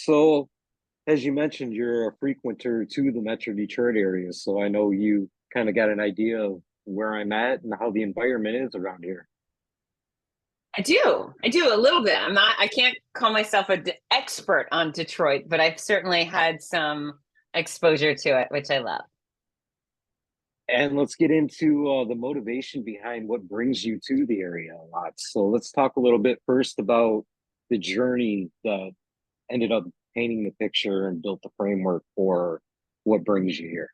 So, as you mentioned, you're a frequenter to the Metro Detroit area, so I know you kind of got an idea of where I'm at and how the environment is around here. I do. I do a little bit. I can't call myself an expert on Detroit, but I've certainly had some exposure to it, which I love. And let's get into the motivation behind what brings you to the area a lot. So, let's talk a little bit first about the journey that ended up painting the picture and built the framework for what brings you here.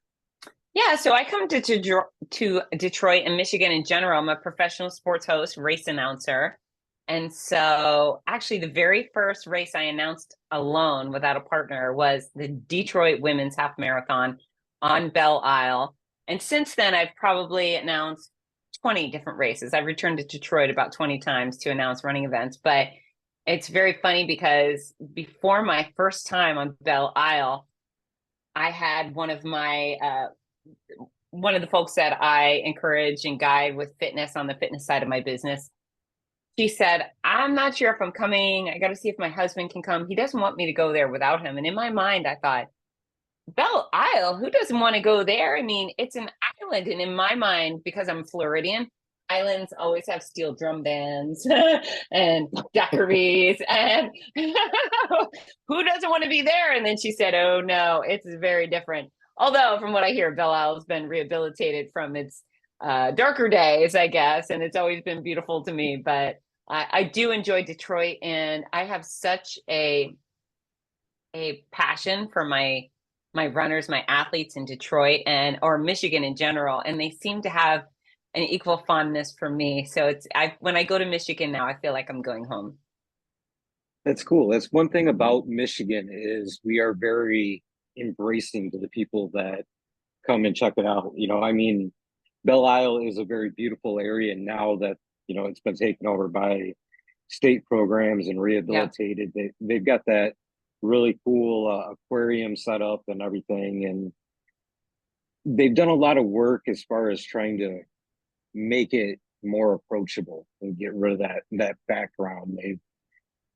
Yeah, so I come to Detroit and Michigan in general. I'm a professional sports host, race announcer. And so actually the very first race I announced alone without a partner was the Detroit Women's Half Marathon on Belle Isle. And since then I've probably announced 20 different races. I've returned to Detroit about 20 times to announce running events, but it's very funny because before my first time on Belle Isle, I had one of the folks that I encourage and guide with fitness on the fitness side of my business. She said, I'm not sure if I'm coming. I got to see if my husband can come. He doesn't want me to go there without him. And in my mind, I thought, Belle Isle, who doesn't want to go there? I mean, it's an island. And in my mind, because I'm Floridian, islands always have steel drum bands and daiquiris. And who doesn't want to be there? And then she said, oh, no, it's very different. Although, from what I hear, Belle Isle has been rehabilitated from its darker days, I guess. And it's always been beautiful to me. But I do enjoy Detroit. And I have such a passion for my runners, my athletes in Detroit and or Michigan in general, and they seem to have an equal fondness for me. So it's I when I go to Michigan now, I feel like I'm going home. That's cool. That's one thing about Michigan is we are very embracing to the people that come and check it out. I mean, Belle Isle is a very beautiful area now that, it's been taken over by state programs and Yeah. rehabilitated. They've got that really cool aquarium set up and everything. And they've done a lot of work as far as trying to make it more approachable and get rid of that background. They've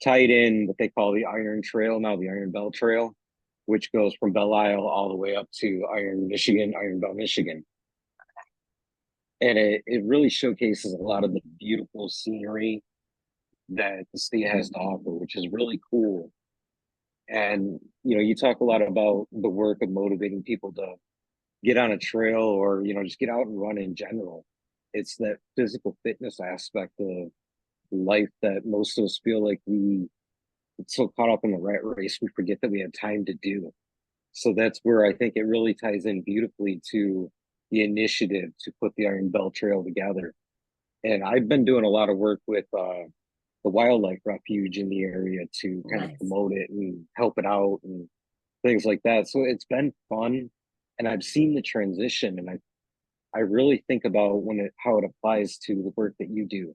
tied in what they call the Iron Trail, now the Iron Bell Trail, which goes from Belle Isle all the way up to Iron Bell, Michigan. And it really showcases a lot of the beautiful scenery that the state has to offer, which is really cool. And, you talk a lot about the work of motivating people to get on a trail or, just get out and run in general. It's that physical fitness aspect of life that most of us feel like we get so caught up in the rat race, we forget that we have time to do. So that's where I think it really ties in beautifully to the initiative to put the Iron Bell Trail together. And I've been doing a lot of work with the wildlife refuge in the area to kind of Nice. promote it and help it out and things like that. So it's been fun, and I've seen the transition, and I really think about how it applies to the work that you do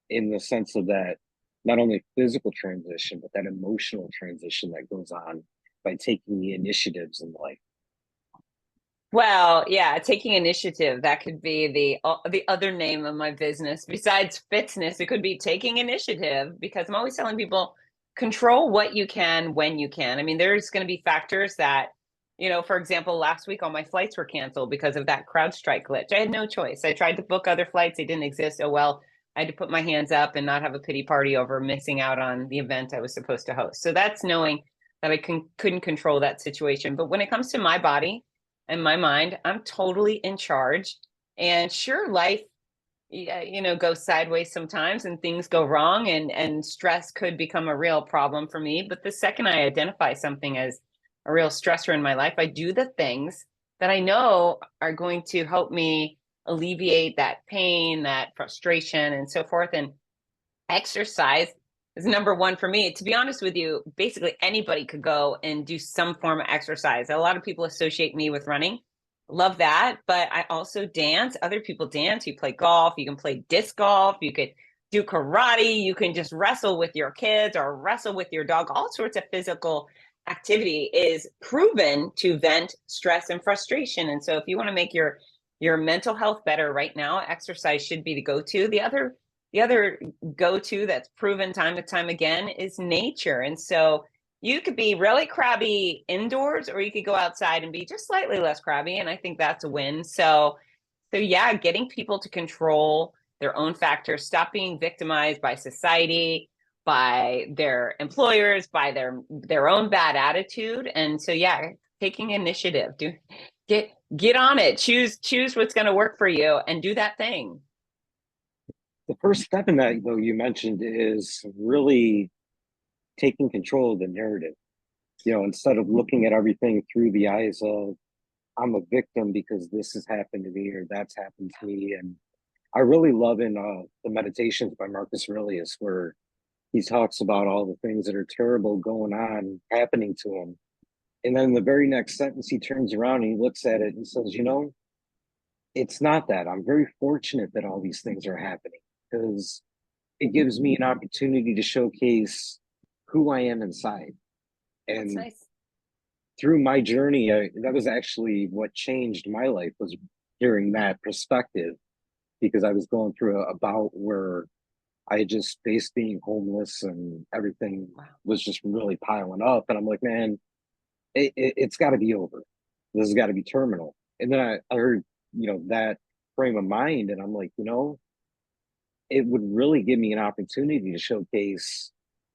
in the sense of that not only physical transition, but that emotional transition that goes on by taking the initiatives in life. Well, yeah, taking initiative, that could be the other name of my business. Besides fitness, it could be taking initiative because I'm always telling people control what you can when you can. I mean, there's going to be factors that, for example, last week all my flights were canceled because of that CrowdStrike glitch. I had no choice. I tried to book other flights, they didn't exist. Oh well, I had to put my hands up and not have a pity party over missing out on the event I was supposed to host. So that's knowing that couldn't control that situation. But when it comes to my body, in my mind, I'm totally in charge. And sure, life, yeah, goes sideways sometimes and things go wrong and stress could become a real problem for me. But the second I identify something as a real stressor in my life, I do the things that I know are going to help me alleviate that pain, that frustration, and so forth. And exercise is number one for me. To be honest with you, basically anybody could go and do some form of exercise. A lot of people associate me with running. Love that. But I also dance. Other people dance. You play golf. You can play disc golf. You could do karate. You can just wrestle with your kids or wrestle with your dog. All sorts of physical activity is proven to vent stress and frustration. And so if you want to make your mental health better right now, exercise should be the go-to. The other go-to that's proven time and time again is nature. And so, You could be really crabby indoors, or you could go outside and be just slightly less crabby. And I think that's a win. So yeah, getting people to control their own factors, stop being victimized by society, by their employers, by their own bad attitude. And so yeah, taking initiative, get on it, choose what's going to work for you and do that thing. The first step in that, though, you mentioned is really taking control of the narrative. Instead of looking at everything through the eyes of, I'm a victim because this has happened to me or that's happened to me. And I really love in the Meditations by Marcus Aurelius, where he talks about all the things that are terrible going on, happening to him. And then the very next sentence, he turns around and he looks at it and says, it's not that. I'm very fortunate that all these things are happening because it gives me an opportunity to showcase who I am inside. That's And nice. through my journey, that was actually what changed my life, was hearing that perspective, because I was going through a bout where I had just faced being homeless and everything Wow. was just really piling up. And I'm like, man, it's got to be over. This has got to be terminal. And then I heard, that frame of mind, and I'm like, it would really give me an opportunity to showcase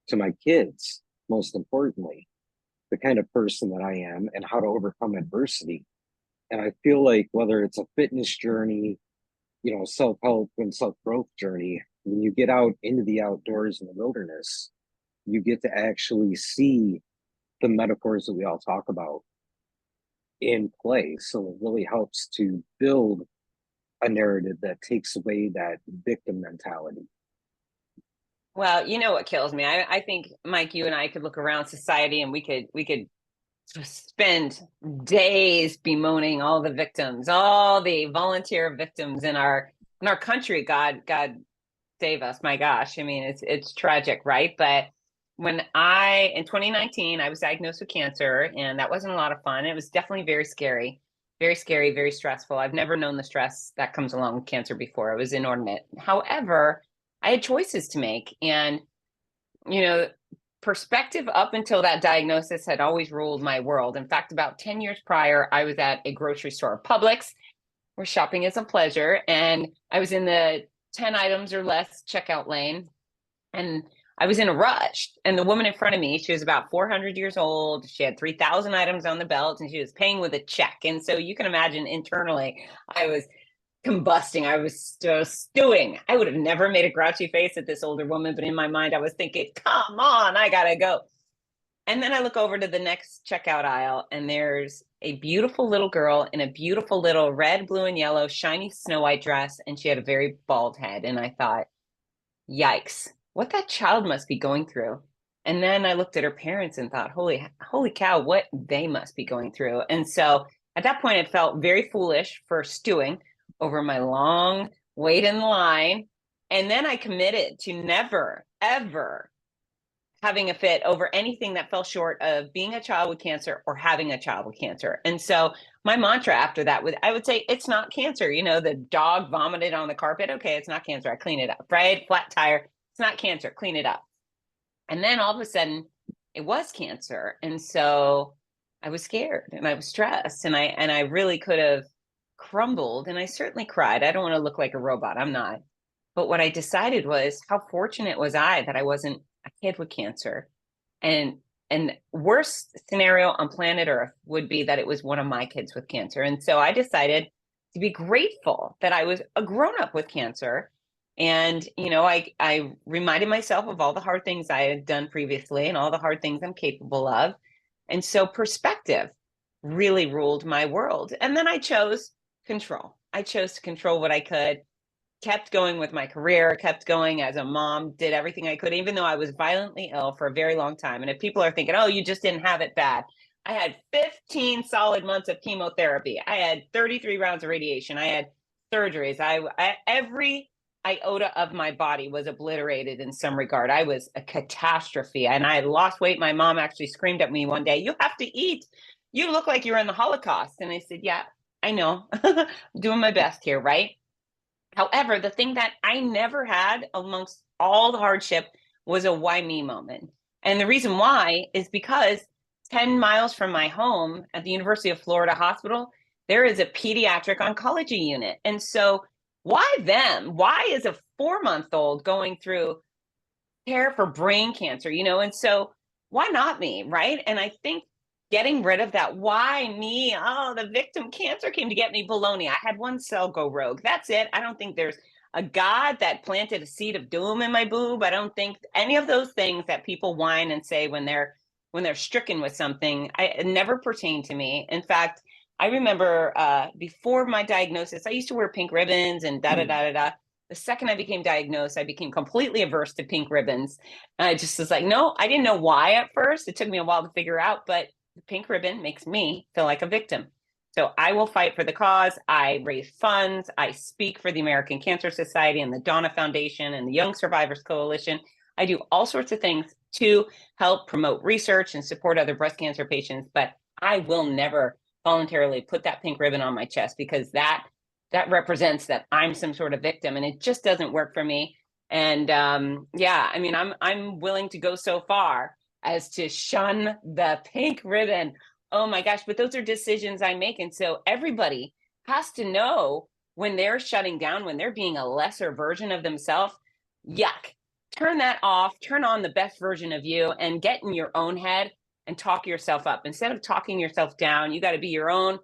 to my kids, most importantly, the kind of person that I am and how to overcome adversity. And I feel like whether it's a fitness journey, self-help and self-growth journey, when you get out into the outdoors in the wilderness, you get to actually see the metaphors that we all talk about in play. So it really helps to build a narrative that takes away that victim mentality. Well, you know what kills me? I think Mike, you and I could look around society and we could spend days bemoaning all the victims, all the volunteer victims in our country. God save us. My gosh. I mean, it's tragic, right? But when I in 2019, I was diagnosed with cancer, and that wasn't a lot of fun. It was definitely very scary, very stressful. I've never known the stress that comes along with cancer before. It was inordinate. However, I had choices to make, and you know, perspective up until that diagnosis had always ruled my world. In fact, about 10 years prior, I was at a grocery store, Publix, where shopping is a pleasure. And I was in the 10 items or less checkout lane. And I was in a rush. And the woman in front of me, she was about 400 years old. She had 3,000 items on the belt, and she was paying with a check. And so you can imagine internally, I was combusting. I was stewing. I would have never made a grouchy face at this older woman, but in my mind, I was thinking, come on, I gotta go. And then I look over to the next checkout aisle, and there's a beautiful little girl in a beautiful little red, blue, and yellow shiny Snow White dress, and she had a very bald head. And I thought, yikes, what that child must be going through. And then I looked at her parents and thought, holy cow, what they must be going through. And so at that point, it felt very foolish for stewing over my long wait in line. And then I committed to never, ever having a fit over anything that fell short of being a child with cancer or having a child with cancer. And so my mantra after that I would say, it's not cancer. The dog vomited on the carpet. Okay, it's not cancer. I clean it up, right? Flat tire. It's not cancer. Clean it up. And then all of a sudden it was cancer. And so I was scared and I was stressed, and I really could have crumbled, and I certainly cried. I don't want to look like a robot. I'm not. But what I decided was, how fortunate was I that I wasn't a kid with cancer? And worst scenario on planet Earth would be that it was one of my kids with cancer. And so I decided to be grateful that I was a grown up with cancer. And, I reminded myself of all the hard things I had done previously and all the hard things I'm capable of. And so perspective really ruled my world. And then I chose control. I chose to control what I could, kept going with my career, kept going as a mom, did everything I could, even though I was violently ill for a very long time. And if people are thinking, oh, you just didn't have it bad, I had 15 solid months of chemotherapy. I had 33 rounds of radiation. I had surgeries. Every iota of my body was obliterated in some regard. I was a catastrophe, and I lost weight. My mom actually screamed at me one day, you have to eat. You look like you're in the Holocaust. And I said, yeah, I know. Doing my best here, right? However, the thing that I never had amongst all the hardship was a why me moment. And the reason why is because 10 miles from my home at the University of Florida Hospital, there is a pediatric oncology unit. And so, why them? Why is a 4-month old going through care for brain cancer, And so, why not me? Right. And I think getting rid of that, why me? Oh, the victim cancer came to get me, baloney. I had one cell go rogue. That's it. I don't think there's a God that planted a seed of doom in my boob. I don't think any of those things that people whine and say when they're stricken with something, it never pertained to me. In fact, I remember before my diagnosis, I used to wear pink ribbons and da da da da da. The second I became diagnosed, I became completely averse to pink ribbons. And I just was like, no, I didn't know why at first. It took me a while to figure out, but the pink ribbon makes me feel like a victim. So I will fight for the cause. I raise funds. I speak for the American Cancer Society and the Donna Foundation and the Young Survivors Coalition. I do all sorts of things to help promote research and support other breast cancer patients, but I will never voluntarily put that pink ribbon on my chest because that represents that I'm some sort of victim, and it just doesn't work for me. And yeah, I mean, I'm willing to go so far as to shun the pink ribbon. Oh my gosh, but those are decisions I make. And so everybody has to know when they're shutting down, when they're being a lesser version of themselves. Yuck. Turn that off, turn on the best version of you, and get in your own head and talk yourself up. Instead of talking yourself down, you got to be your own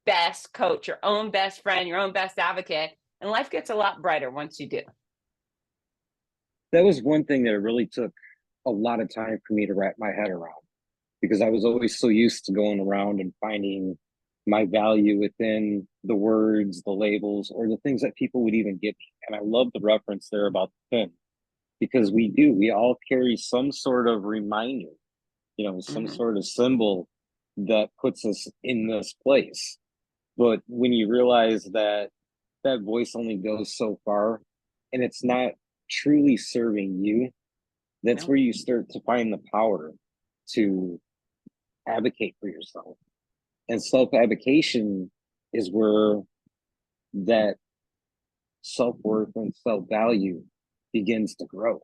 best coach, your own best friend, your own best advocate. And life gets a lot brighter once you do. That was one thing that really took a lot of time for me to wrap my head around, because I was always so used to going around and finding my value within the words, the labels, or the things that people would even give me. And I love the reference there about the pin, because we all carry some sort of reminder, some Mm-hmm. sort of symbol that puts us in this place. But when you realize that that voice only goes so far and it's not truly serving you, that's No. where you start to find the power to advocate for yourself. And self advocation is where that self worth and self value begins to grow.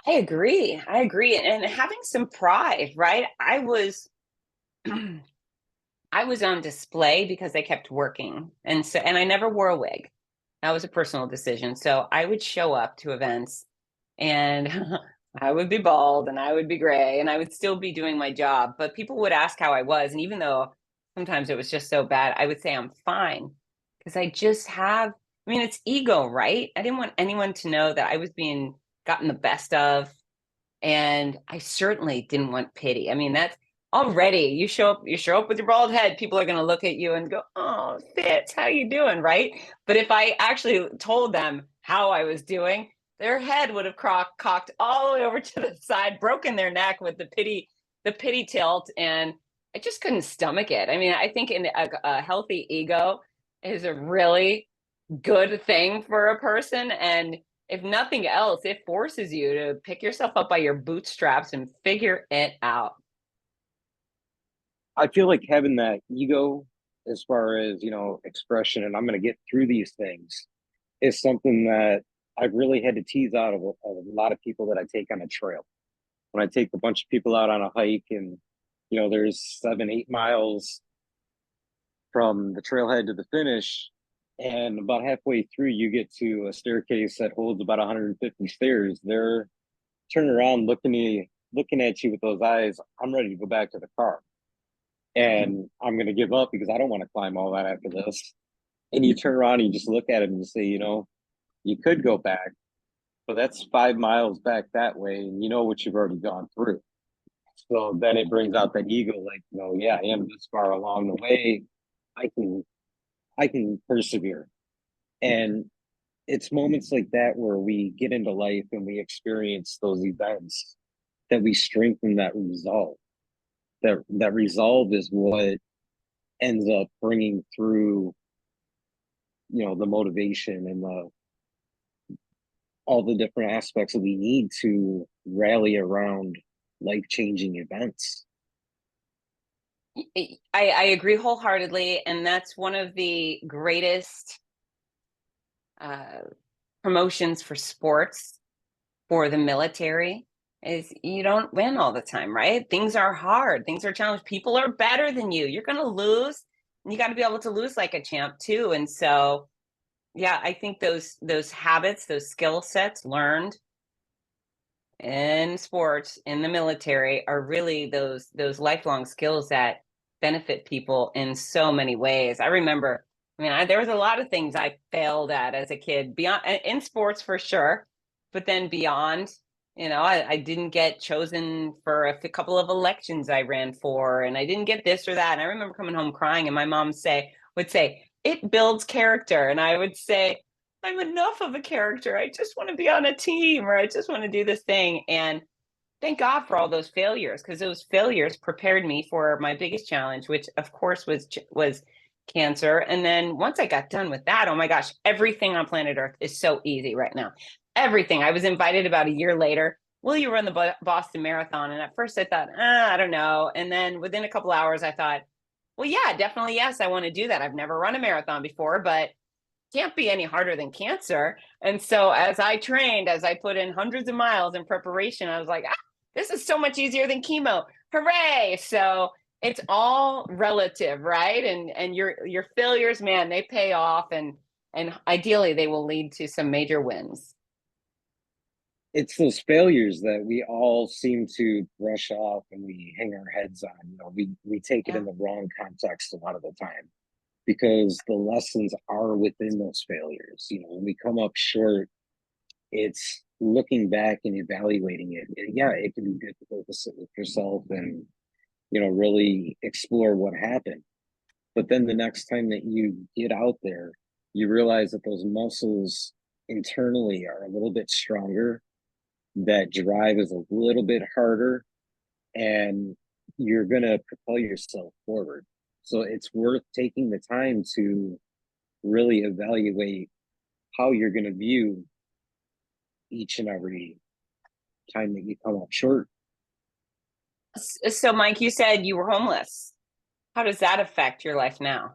I agree. I agree. And having some pride, right? I was on display because I kept working. And I never wore a wig. That was a personal decision. So I would show up to events and I would be bald and I would be gray and I would still be doing my job. But people would ask how I was. And even though sometimes it was just so bad, I would say I'm fine because I just have, I mean, it's ego, right? I didn't want anyone to know that I was being gotten the best of. And I certainly didn't want pity. I mean, that's already you show up with your bald head, people are going to look at you and go, "Oh, Fitz, how you doing?" Right? But if I actually told them how I was doing, their head would have cocked all the way over to the side, broken their neck with the pity tilt, and I just couldn't stomach it. I mean, I think a healthy ego is a really good thing for a person, and if nothing else, it forces you to pick yourself up by your bootstraps and figure it out. I feel like having that ego as far as, expression, and I'm going to get through these things, is something that I've really had to tease out of a lot of people that I take on a trail. When I take a bunch of people out on a hike and, there's 7, 8 miles from the trailhead to the finish, and about halfway through, you get to a staircase that holds about 150 stairs. They're turning around, looking at you with those eyes. I'm ready to go back to the car, and I'm going to give up because I don't want to climb all that after this. And you turn around and you just look at him and say, you could go back, but that's 5 miles back that way, and you know what you've already gone through. So then it brings out that ego, like, yeah, I am this far along the way. I can I can persevere. And it's moments like that where we get into life and we experience those events that we strengthen that resolve. That resolve is what ends up bringing through, the motivation and the all the different aspects that we need to rally around life-changing events. I agree wholeheartedly, and that's one of the greatest uh, promotions for sports for the military is you don't win all the time, right? Things are hard, things are challenged. People are better than you. You're going to lose, and you got to be able to lose like a champ too. And so, yeah, I think those habits, those skill sets learned in sports, in the military, are really those lifelong skills that benefit people in so many ways. I remember, I mean, there was a lot of things I failed at as a kid, beyond in sports for sure, but then beyond, I didn't get chosen for a couple of elections I ran for, and I didn't get this or that. And I remember coming home crying, and my mom would say, "It builds character," and I would say, "I'm enough of a character. I just want to be on a team, or I just want to do this thing." And thank God for all those failures, because those failures prepared me for my biggest challenge, which of course was cancer. And then once I got done with that, oh my gosh, everything on planet Earth is so easy right now. Everything. I was invited about a year later. Will you run the Boston Marathon? And at first I thought, I don't know. And then within a couple hours, I thought, well, yeah, definitely. Yes, I want to do that. I've never run a marathon before, but can't be any harder than cancer. And so as I trained, as I put in hundreds of miles in preparation, I was like, this is so much easier than chemo. Hooray. So it's all relative, right? And your failures, man, they pay off, and ideally they will lead to some major wins. It's those failures that we all seem to brush off and we hang our heads on. We take it Yeah. in the wrong context a lot of the time because the lessons are within those failures. When we come up short, it's looking back and evaluating it. And yeah, it can be difficult to sit with yourself and really explore what happened. But then the next time that you get out there, you realize that those muscles internally are a little bit stronger, that drive is a little bit harder, and you're going to propel yourself forward. So it's worth taking the time to really evaluate how you're going to view each and every time that you come up short. So, Mike, you said you were homeless. How does that affect your life now?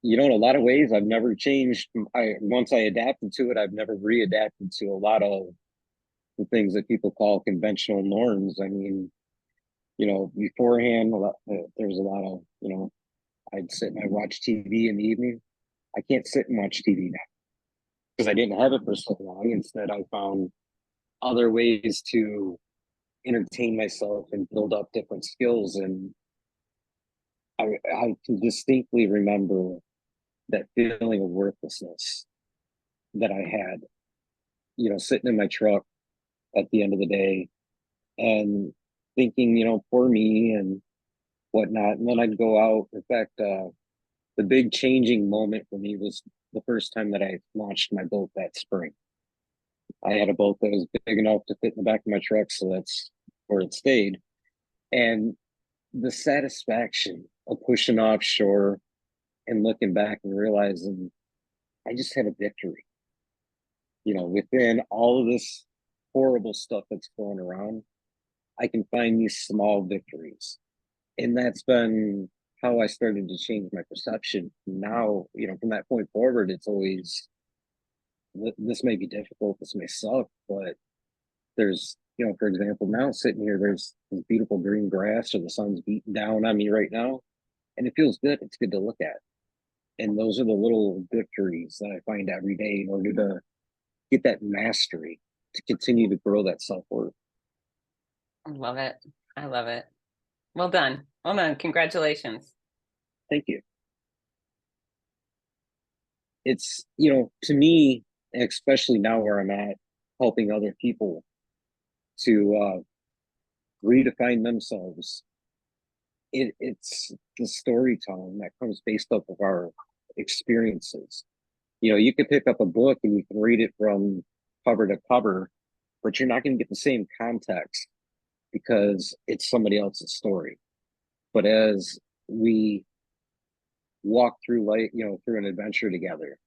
In a lot of ways, I've never changed. Once I adapted to it, I've never readapted to a lot of the things that people call conventional norms. I mean, beforehand, there's a lot of, I'd sit and I'd watch TV in the evening. I can't sit and watch TV now because I didn't have it for so long. Instead, I found other ways to entertain myself and build up different skills. And I can distinctly remember that feeling of worthlessness that I had, sitting in my truck at the end of the day and thinking, poor me and whatnot. And then I'd go out. In fact, the big changing moment for me was the first time that I launched my boat that spring. I had a boat that was big enough to fit in the back of my truck, so that's where it stayed. And the satisfaction of pushing offshore and looking back and realizing I just had a victory. Within all of this horrible stuff that's going around, I can find these small victories. And that's been how I started to change my perception. Now, from that point forward, it's always, this may be difficult, this may suck, but there's, for example, now sitting here, there's this beautiful green grass, or the sun's beating down on me right now, and it feels good. It's good to look at. And those are the little victories that I find every day in order to get that mastery to continue to grow that self worth. I love it. I love it. Well done. Well done. Congratulations. Thank you. It's, to me, especially now where I'm at, helping other people to redefine themselves, it's the storytelling that comes based off of our experiences. You could pick up a book and you can read it from cover to cover, but you're not going to get the same context because it's somebody else's story. But as we walk through life, through an adventure together,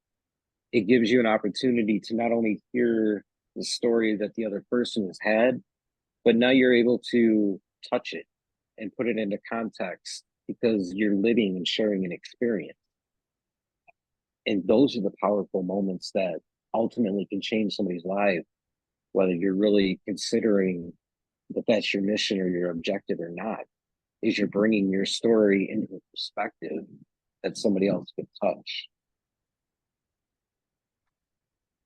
it gives you an opportunity to not only hear the story that the other person has had, but now you're able to touch it and put it into context because you're living and sharing an experience. And those are the powerful moments that ultimately can change somebody's life whether you're really considering that that's your mission or your objective or not, is you're bringing your story into a perspective that somebody else could touch.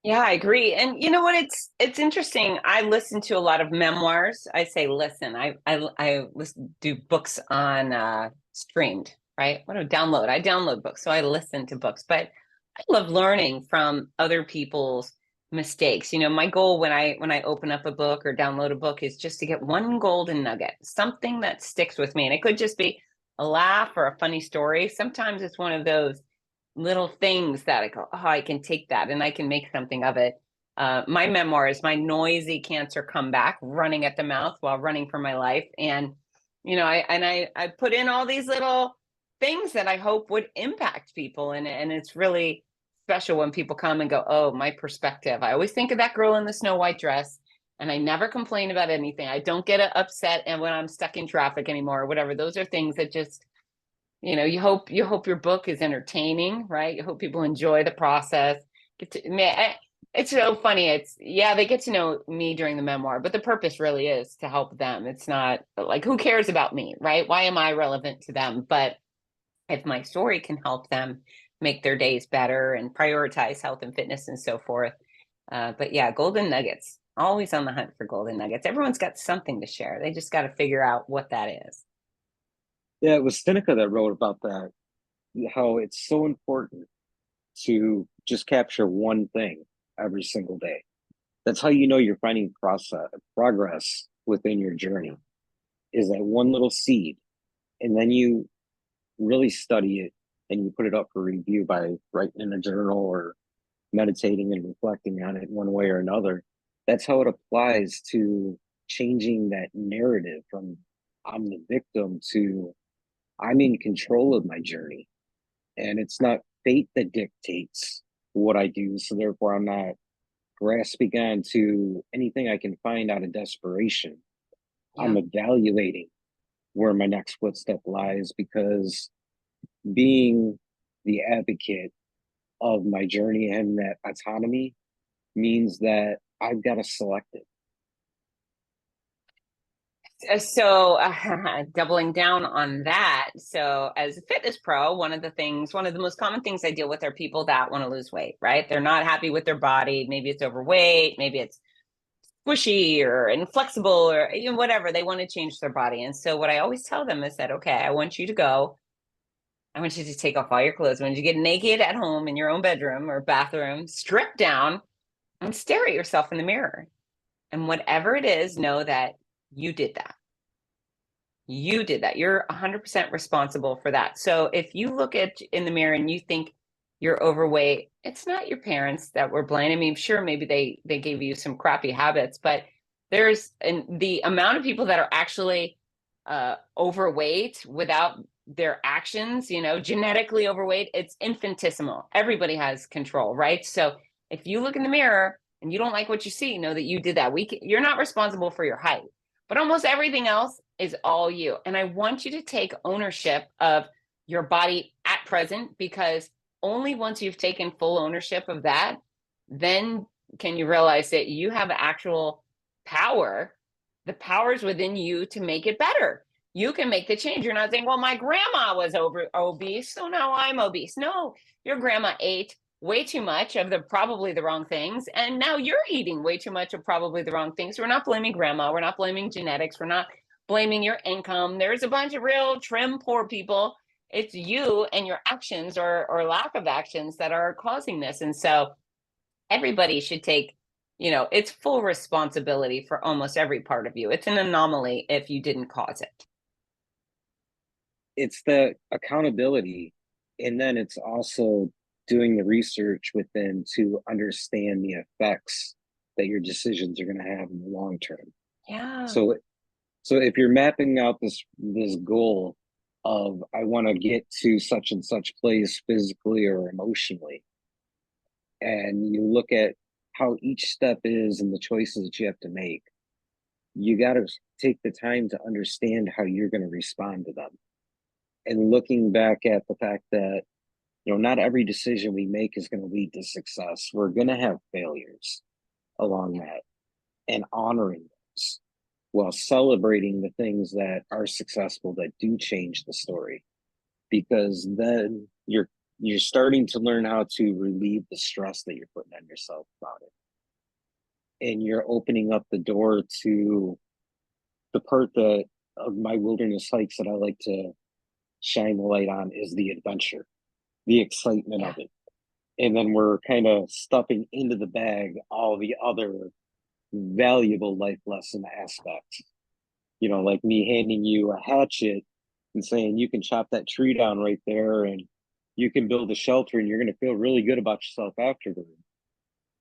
Yeah, I agree. And you know what? It's interesting. I listen to a lot of memoirs. I say listen. I listen, do books on streamed, right? What do I download? I download books, so I listen to books. But I love learning from other people's mistakes. You know, my goal when I open up a book or download a book is just to get one golden nugget, something that sticks with me. And it could just be a laugh or a funny story. Sometimes it's one of those little things that I go, oh, I can take that and I can make something of it. My memoir is my noisy cancer comeback, running at the mouth while running for my life. And, you know, I put in all these little things that I hope would impact people. And it's really special when people come and go, oh, my perspective. I always think of that girl in the snow white dress and I never complain about anything. I don't get upset and when I'm stuck in traffic anymore or whatever. Those are things that just, you know, you hope your book is entertaining, right? You hope people enjoy the process. It's so funny. It's yeah, they get to know me during the memoir, but the purpose really is to help them. It's not like who cares about me, right? Why am I relevant to them? But if my story can help them make their days better and prioritize health and fitness and so forth. But yeah, golden nuggets. Always on the hunt for golden nuggets. Everyone's got something to share. They just got to figure out what that is. Yeah, it was Seneca that wrote about that, how it's so important to just capture one thing every single day. That's how you know you're finding progress within your journey, is that one little seed. And then you really study it and you put it up for review by writing in a journal or meditating and reflecting on it one way or another. That's how it applies to changing that narrative from I'm the victim to I'm in control of my journey. And it's not fate that dictates what I do. So therefore, I'm not grasping on to anything I can find out of desperation. I'm Yeah. evaluating where my next footstep lies because being the advocate of my journey and that autonomy means that I've got to select it. Doubling down on that. So, as a fitness pro, one of the most common things I deal with are people that want to lose weight, right? They're not happy with their body. Maybe it's overweight, maybe it's squishy or inflexible or you know, whatever. They want to change their body. And so, what I always tell them is that, okay, I want you to take off all your clothes. I want you to get naked at home in your own bedroom or bathroom, strip down and stare at yourself in the mirror. And whatever it is, know that you did that. You did that. You're 100% responsible for that. So if you look at in the mirror and you think you're overweight, it's not your parents that were blaming. I mean, sure, maybe they gave you some crappy habits, but the amount of people that are actually overweight without their actions, you know, genetically overweight, it's infinitesimal. Everybody has control, right? So if you look in the mirror and you don't like what you see, know that you did that. You're not responsible for your height, but almost everything else is all you. And I want you to take ownership of your body at present, because only once you've taken full ownership of that, then can you realize that you have actual power. The power's within you to make it better. You can make the change. You're not saying, well, my grandma was obese, so now I'm obese. No, your grandma ate way too much of probably the wrong things, and now you're eating way too much of probably the wrong things. We're not blaming grandma. We're not blaming genetics. We're not blaming your income. There's a bunch of real trim poor people. It's you and your actions or lack of actions that are causing this. And so everybody should take, you know, it's full responsibility for almost every part of you. It's an anomaly if you didn't cause it. It's the accountability. And then it's also doing the research within to understand the effects that your decisions are going to have in the long term. Yeah. So so if you're mapping out this goal of I want to get to such and such place physically or emotionally, and you look at how each step is and the choices that you have to make, you got to take the time to understand how you're going to respond to them. And looking back at the fact that, you know, not every decision we make is going to lead to success. We're going to have failures along that. and honoring those while celebrating the things that are successful that do change the story, because then you're starting to learn how to relieve the stress that you're putting on yourself about it, and you're opening up the door to the part that of my wilderness hikes that I like to shine the light on is the adventure, the excitement Yeah. of it. And then we're kind of stuffing into the bag all the other valuable life lesson aspects. Like me handing you a hatchet and saying you can chop that tree down right there and you can build a shelter and you're going to feel really good about yourself afterward,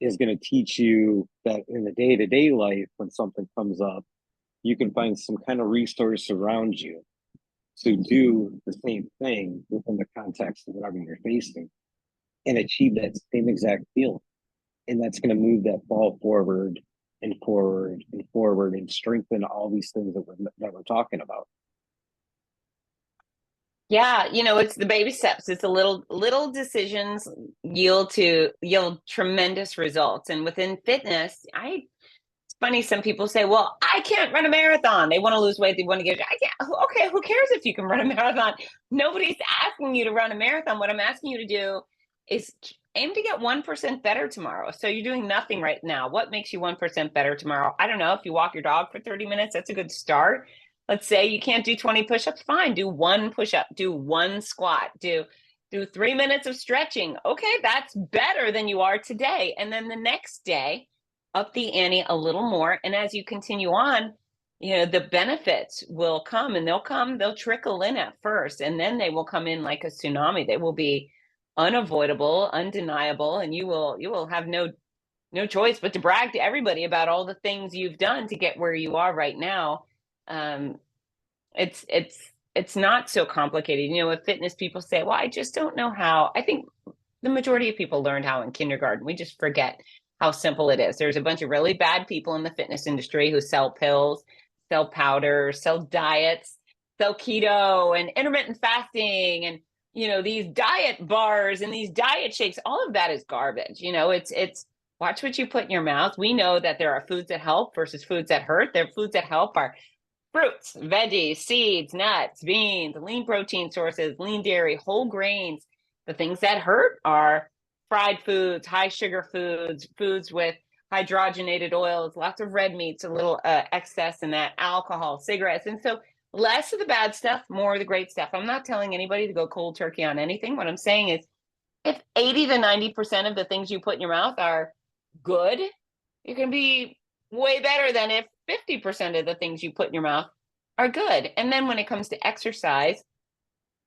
is going to teach you that in the day-to-day life, when something comes up, you can find some kind of resource around you to do the same thing within the context of whatever you're facing and achieve that same exact feeling. And that's going to move that ball forward and forward and forward and strengthen all these things that we're talking about. Yeah, it's the baby steps. It's the little decisions yield tremendous results. And within fitness, it's funny, some people say, well, I can't run a marathon. They want to lose weight, they want to get, I can't. Okay, who cares if you can run a marathon? Nobody's asking you to run a marathon. What I'm asking you to do is aim to get 1% better tomorrow. So you're doing nothing right now. What makes you 1% better tomorrow? I don't know. If you walk your dog for 30 minutes, that's a good start. Let's say you can't do 20 push-ups, fine. Do one push-up, do one squat, do 3 minutes of stretching. Okay, that's better than you are today. And then the next day, up the ante a little more. And as you continue on, the benefits will come, and they'll trickle in at first, and then they will come in like a tsunami. They will be unavoidable, undeniable, and you will have no choice but to brag to everybody about all the things you've done to get where you are right now. um, it's not so complicated. With fitness, people say, well, I just don't know how. I think the majority of people learned how in kindergarten. We just forget how simple it is. There's a bunch of really bad people in the fitness industry who sell pills, sell powder, sell diets, sell keto and intermittent fasting, and these diet bars and these diet shakes. All of that is garbage. It's watch what you put in your mouth. We know that there are foods that help versus foods that hurt. There are foods that help are fruits, veggies, seeds, nuts, beans, lean protein sources, lean dairy, whole grains. The things that hurt are fried foods, high sugar foods, foods with hydrogenated oils, lots of red meats, a little excess in that, alcohol, cigarettes. And so less of the bad stuff, more of the great stuff. I'm not telling anybody to go cold turkey on anything. What I'm saying is, if 80 to 90% of the things you put in your mouth are good, you're going to be way better than if 50% of the things you put in your mouth are good. And then when it comes to exercise,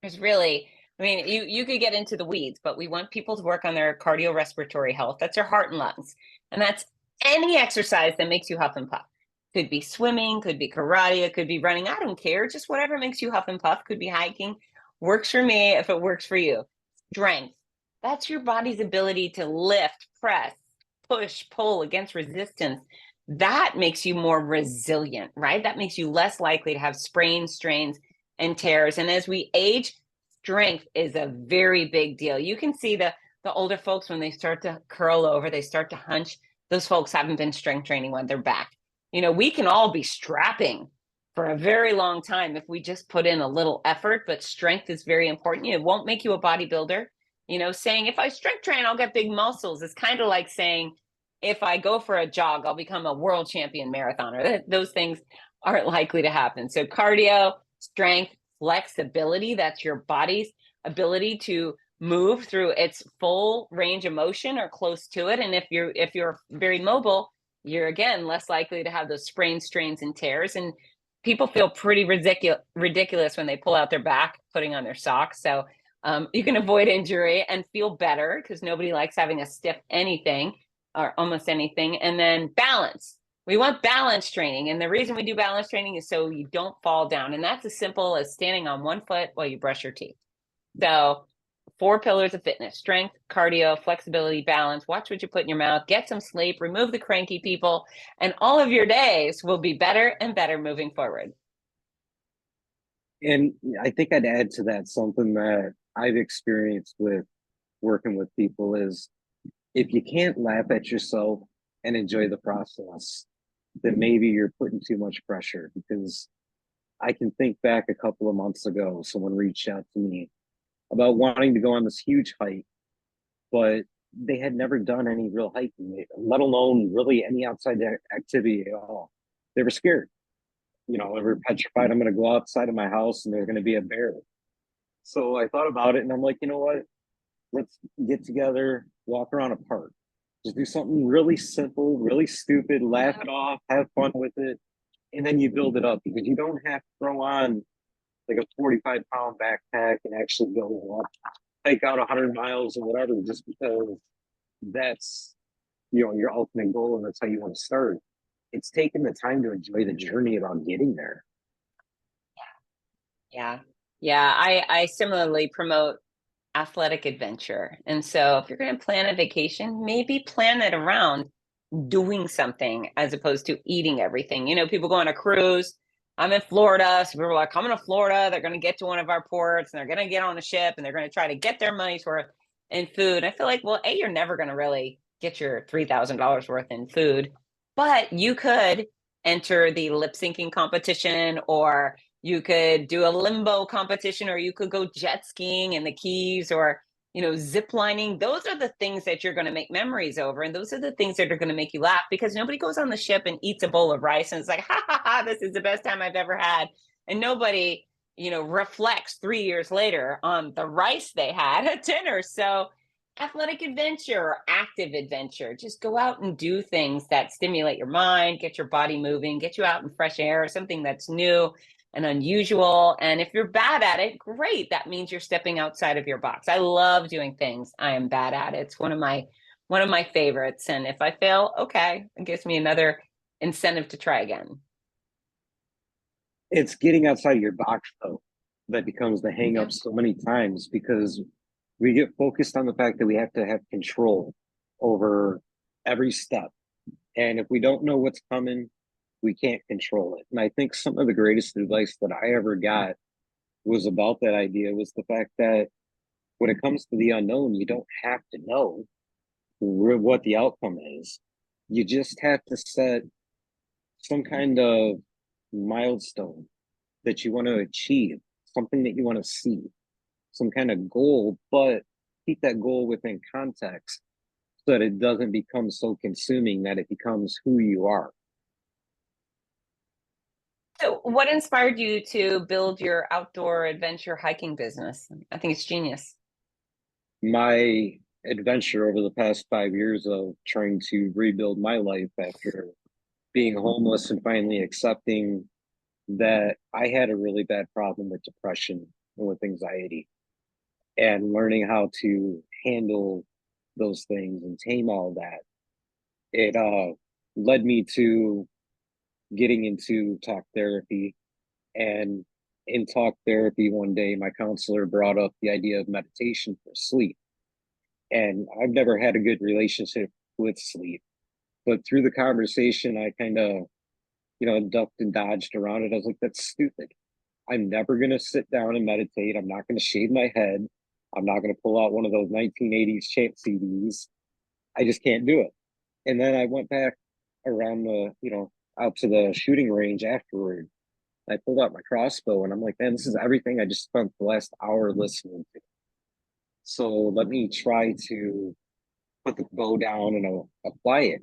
there's really, you could get into the weeds, but we want people to work on their cardiorespiratory health. That's your heart and lungs. And that's any exercise that makes you huff and puff. Could be swimming, could be karate, it could be running. I don't care. Just whatever makes you huff and puff. Could be hiking. Works for me if it works for you. Strength. That's your body's ability to lift, press, push, pull against resistance. That makes you more resilient, right? That makes you less likely to have sprains, strains, and tears. And as we age, strength is a very big deal. You can see the older folks, when they start to curl over, they start to hunch. Those folks haven't been strength training when they're back. We can all be strapping for a very long time if we just put in a little effort, but strength is very important. It won't make you a bodybuilder. Saying if I strength train, I'll get big muscles. It's kind of like saying, if I go for a jog, I'll become a world champion marathoner. Those things aren't likely to happen. So cardio, strength, flexibility, that's your body's ability to move through its full range of motion or close to it. And if you're very mobile, you're again less likely to have those sprains, strains, and tears. And people feel pretty ridiculous when they pull out their back, putting on their socks. So you can avoid injury and feel better, because nobody likes having a stiff anything or almost anything. And then balance. We want balance training. And the reason we do balance training is so you don't fall down. And that's as simple as standing on one foot while you brush your teeth. So 4 pillars of fitness: strength, cardio, flexibility, balance. Watch what you put in your mouth, get some sleep, remove the cranky people, and all of your days will be better and better moving forward. And I think I'd add to that something that I've experienced with working with people is, if you can't laugh at yourself and enjoy the process, then maybe you're putting too much pressure. Because I can think back a couple of months ago, someone reached out to me about wanting to go on this huge hike, but they had never done any real hiking, let alone really any outside activity at all. They were scared. They were petrified. I'm going to go outside of my house and there's going to be a bear. So I thought about it and I'm like, you know what? Let's get together, walk around a park. Just do something really simple, really stupid, laugh it off, have fun with it. And then you build it up because you don't have to throw on like a 45-pound backpack and actually go up, take out 100 miles or whatever, just because that's, your ultimate goal and that's how you want to start. It's taking the time to enjoy the journey about getting there. Yeah. Yeah. I similarly promote athletic adventure. And so if you're going to plan a vacation, maybe plan it around doing something as opposed to eating everything. People go on a cruise. I'm in Florida. So people are like, coming to Florida. They're going to get to one of our ports and they're going to get on a ship and they're going to try to get their money's worth in food. I feel like, well, A, you're never going to really get your $3,000 worth in food, but you could enter the lip syncing competition, or you could do a limbo competition, or you could go jet skiing in the Keys, or zip lining. Those are the things that you're going to make memories over. And those are the things that are going to make you laugh, because nobody goes on the ship and eats a bowl of rice and it's like, ha ha ha, this is the best time I've ever had. And nobody, reflects 3 years later on the rice they had at dinner. So athletic adventure or active adventure, just go out and do things that stimulate your mind, get your body moving, get you out in fresh air, something that's new and unusual. And if you're bad at it, great. That means you're stepping outside of your box. I love doing things I am bad at. It's one of my favorites. And if I fail, okay, it gives me another incentive to try again. It's getting outside of your box, though, that becomes the hang Yeah. up so many times because we get focused on the fact that we have to have control over every step. And if we don't know what's coming, we can't control it. And I think some of the greatest advice that I ever got was about that idea was the fact that when it comes to the unknown, you don't have to know what the outcome is. You just have to set some kind of milestone that you want to achieve, something that you want to see, some kind of goal, but keep that goal within context so that it doesn't become so consuming that it becomes who you are. So, what inspired you to build your outdoor adventure hiking business? I think it's genius. My adventure over the past 5 years of trying to rebuild my life after being homeless and finally accepting that I had a really bad problem with depression and with anxiety, and learning how to handle those things and tame all that. It led me to getting into talk therapy. And in talk therapy, one day, my counselor brought up the idea of meditation for sleep. And I've never had a good relationship with sleep. But through the conversation, I kind of, ducked and dodged around it. I was like, that's stupid. I'm never going to sit down and meditate. I'm not going to shave my head. I'm not going to pull out one of those 1980s chant CDs. I just can't do it. And then I went back around out to the shooting range afterward. I pulled out my crossbow and I'm like, man, this is everything I just spent the last hour listening to. So let me try to put the bow down and apply it.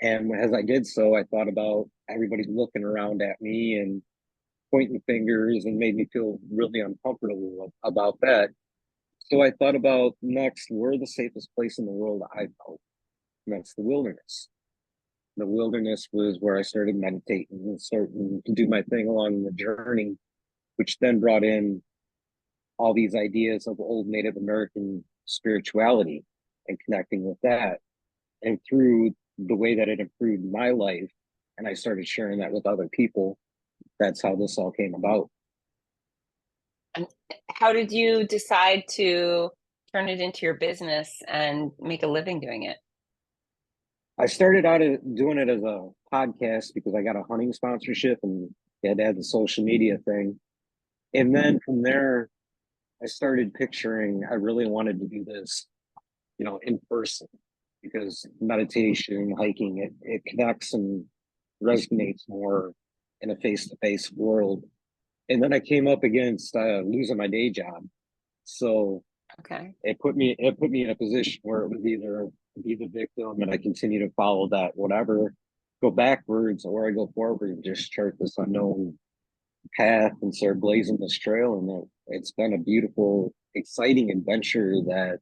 And as I did so, I thought about everybody looking around at me and pointing fingers and made me feel really uncomfortable about that. So I thought about next, where the safest place in the world I felt, and that's the wilderness. The wilderness was where I started meditating and starting to do my thing along the journey, which then brought in all these ideas of old Native American spirituality and connecting with that. And through the way that it improved my life, and I started sharing that with other people, that's how this all came about. And how did you decide to turn it into your business and make a living doing it? I started out doing it as a podcast because I got a hunting sponsorship and you had to have the social media thing. And then from there, I started picturing I really wanted to do this, in person, because meditation, hiking, it connects and resonates more in a face-to-face world. And then I came up against losing my day job, so Okay. it put me in a position where it was either be the victim and I continue to follow that whatever, go backwards, or I go forward and just chart this unknown path and start blazing this trail. And it's been a beautiful, exciting adventure that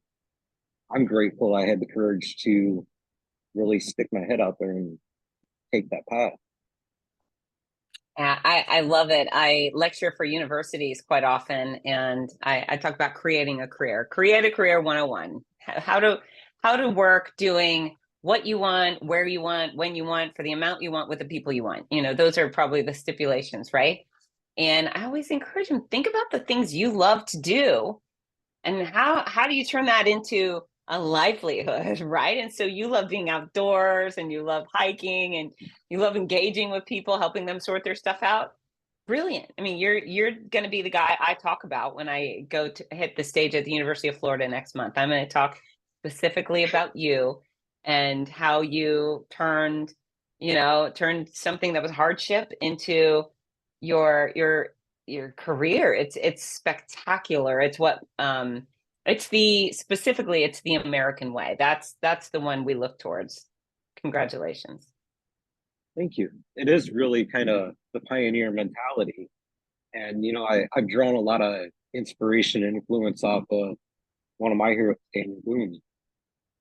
I'm grateful I had the courage to really stick my head out there and take that path. Yeah, I love it. I lecture for universities quite often, and I talk about creating a career. Create a career 101. How to work doing what you want, where you want, when you want, for the amount you want, with the people you want. Those are probably the stipulations, right? And I always encourage them, think about the things you love to do, and how do you turn that into a livelihood, right? And so you love being outdoors, and you love hiking, and you love engaging with people, helping them sort their stuff out. Brilliant. I mean, you're going to be the guy I talk about when I go to hit the stage at the University of Florida next month. I'm going to talk specifically about you and how you turned something that was hardship into your career. It's spectacular. It's the American way. That's the one we look towards. Congratulations. Thank you. It is really kind of the pioneer mentality. And, I've drawn a lot of inspiration and influence off of one of my heroes, Daniel Boone.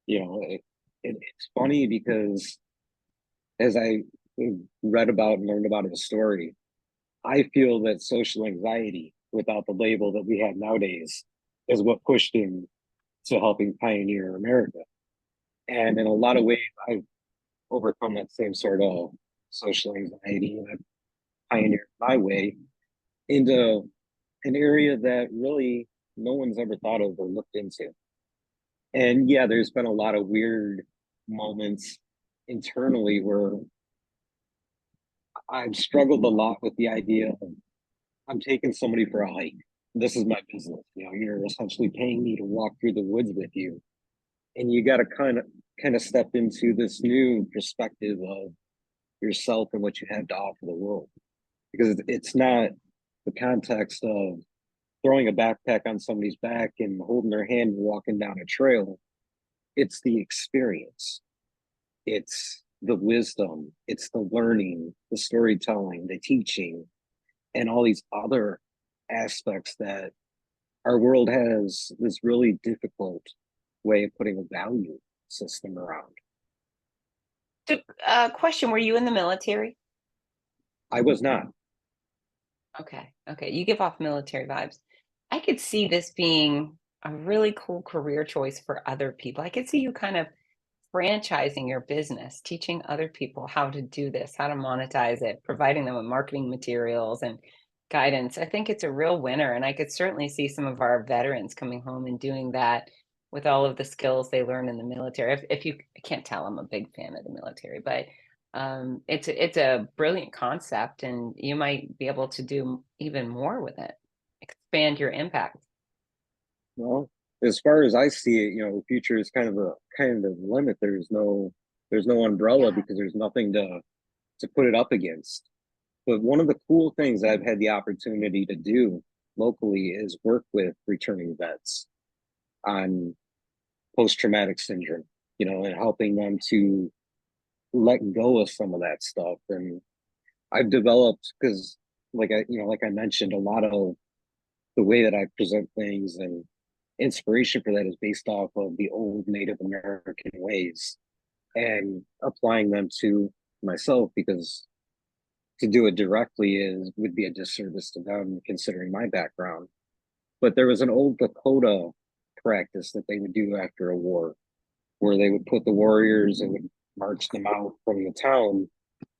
It's funny because as I read about and learned about his story, I feel that social anxiety, without the label that we have nowadays, is what pushed him to helping pioneer America. And in a lot of ways, I've overcome that same sort of social anxiety, and I've pioneered my way into an area that really no one's ever thought of or looked into. And yeah, there's been a lot of weird moments internally where I've struggled a lot with the idea of I'm taking somebody for a hike. This is my business. You're essentially paying me to walk through the woods with you. And you got to kind of step into this new perspective of yourself and what you have to offer the world. Because it's not the context of throwing a backpack on somebody's back and holding their hand and walking down a trail. It's the experience. It's the wisdom. It's the learning, the storytelling, the teaching, and all these other aspects that our world has this really difficult way of putting a value system around. So, question: were you in the military? I was not. Okay, you give off military vibes. I could see this being a really cool career choice for other people. I could see you kind of franchising your business, teaching other people how to do this, how to monetize it, providing them with marketing materials and guidance. I think it's a real winner. And I could certainly see some of our veterans coming home and doing that with all of the skills they learn in the military. If you I can't tell, I'm a big fan of the military, but it's a brilliant concept, and you might be able to do even more with it, expand your impact. Well, as far as I see it, the future is kind of limit. There's no umbrella Yeah. because there's nothing to put it up against. But one of the cool things I've had the opportunity to do locally is work with returning vets on post-traumatic syndrome, and helping them to let go of some of that stuff. And I've developed, because like I mentioned, a lot of the way that I present things and inspiration for that is based off of the old Native American ways and applying them to myself, because to do it directly would be a disservice to them considering my background. But there was an old Lakota practice that they would do after a war where they would put the warriors and would march them out from the town,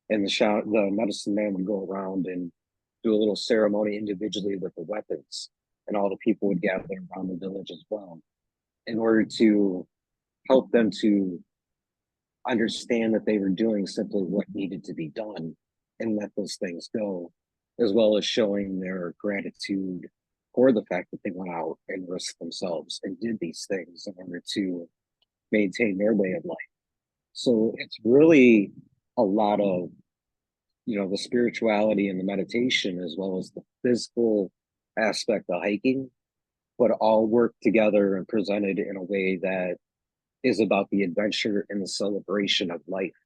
and the medicine man would go around and do a little ceremony individually with the weapons, and all the people would gather around the village as well in order to help them to understand that they were doing simply what needed to be done and let those things go, as well as showing their gratitude for the fact that they went out and risked themselves and did these things in order to maintain their way of life. So it's really a lot of the spirituality and the meditation, as well as the physical aspect of hiking, but all work together and presented in a way that is about the adventure and the celebration of life,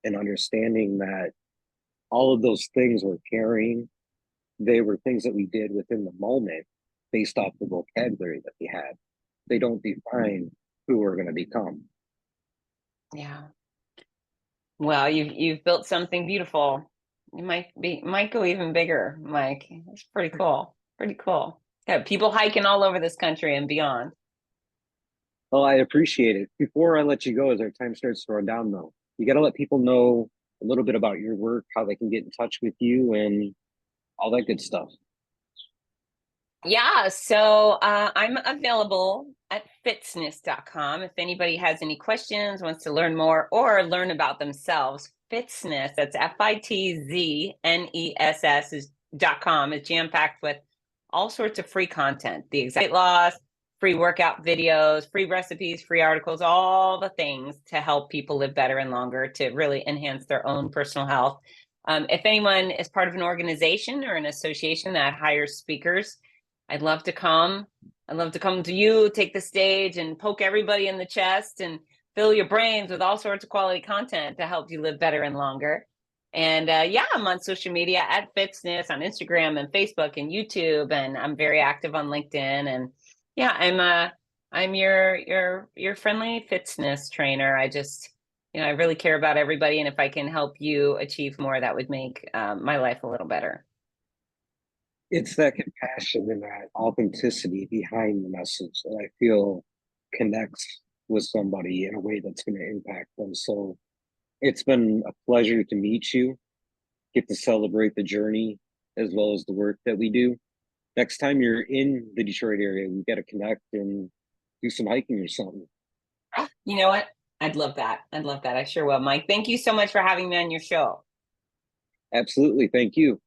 and understanding that all of those things we're carrying, they were things that we did within the moment based off the vocabulary that we had. They don't define who we're going to become. Yeah. Well, you've built something beautiful. You might go even bigger, Mike. It's pretty cool. Pretty cool. Yeah, people hiking all over this country and beyond. Well, I appreciate it. Before I let you go, as our time starts to run down, though, you got to let people know a little bit about your work, how they can get in touch with you, and all that good stuff. Yeah, so I'm available at fitzness.com. If anybody has any questions, wants to learn more, or learn about themselves, Fitzness, that's FITZNESS .com is jam-packed with all sorts of free content, the exact loss, free workout videos, free recipes, free articles, all the things to help people live better and longer, to really enhance their own personal health. If anyone is part of an organization or an association that hires speakers, I'd love to come. I'd love to come to you, take the stage, and poke everybody in the chest and fill your brains with all sorts of quality content to help you live better and longer. And yeah, I'm on social media at Fitzness on Instagram and Facebook and YouTube, and I'm very active on LinkedIn. And yeah, I'm your friendly Fitzness trainer. I really care about everybody, and if I can help you achieve more, that would make my life a little better. It's that compassion and that authenticity behind the message that I feel connects with somebody in a way that's going to impact them. So it's been a pleasure to meet you, get to celebrate the journey as well as the work that we do. Next time you're in the Detroit area, we got to connect and do some hiking or something. You know what? I'd love that. I'd love that. I sure will. Mike, thank you so much for having me on your show. Absolutely. Thank you.